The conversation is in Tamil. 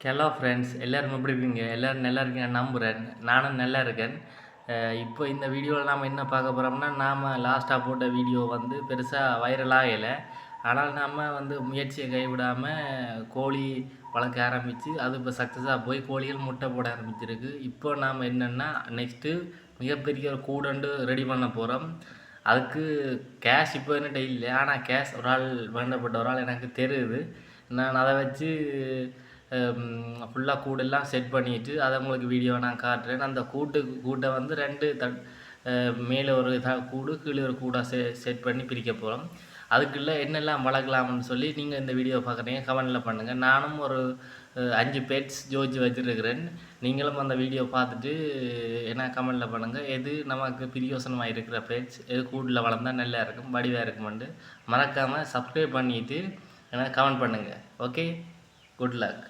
ஹலோ ஃப்ரெண்ட்ஸ் எல்லோரும் எப்படி இருக்கீங்க? எல்லோரும் நல்லா இருக்கீங்கன்னு நம்புகிறேன். நானும் நல்லா இருக்கேன். இப்போ இந்த வீடியோவில் நாம் என்ன பார்க்க போகிறோம்னா, நாம் லாஸ்ட்டாக போட்ட வீடியோ வந்து பெருசாக வைரல் ஆகலை. ஆனால் நம்ம வந்து முயற்சியை கைவிடாமல் கோழி வளர்க்க ஆரம்பித்து அது இப்போ சக்ஸஸாக போய் கோழிகள் முட்டை போட ஆரம்பிச்சிருக்கு. இப்போ நாம் என்னென்னா நெக்ஸ்ட்டு மிகப்பெரிய ஒரு கூடண்டு ரெடி பண்ண போகிறோம். அதுக்கு கேஷ் இப்போ என்கிட்ட இல்லை. ஆனால் கேஷ் ஒரு ஆள் வேண்டப்பட்ட ஒரு ஆள் எனக்கு தெரியுது. நான் அதை வச்சு ஃபுல்லாக கூடெல்லாம் செட் பண்ணிவிட்டு அதை உங்களுக்கு வீடியோவை நான் காட்டுறேன். அந்த கூட்டை வந்து 2 மேலே ஒரு கூடு கீழே ஒரு கூடாக செட் பண்ணி பிரிக்க போகிறோம். அதுக்குள்ளே என்னெல்லாம் வளர்க்கலாம்னு சொல்லி நீங்கள் இந்த வீடியோ பார்க்குறீங்க, கமெண்டில் பண்ணுங்கள். நானும் ஒரு 5 பெட்ஸ் ஜோதிச்சு வச்சுருக்கிறேன். நீங்களும் அந்த வீடியோ பார்த்துட்டு என்ன கமெண்டில் பண்ணுங்கள், எது நமக்கு பிரியோசனமாக இருக்கிற பெட்ஸ், எது கூட்டில் வளர்ந்தால் நல்லா இருக்கும், வடிவாக இருக்குமெண்டு மறக்காமல் சப்ஸ்கிரைப் பண்ணிவிட்டு எனக்கு கமெண்ட் பண்ணுங்கள். Okay, good luck.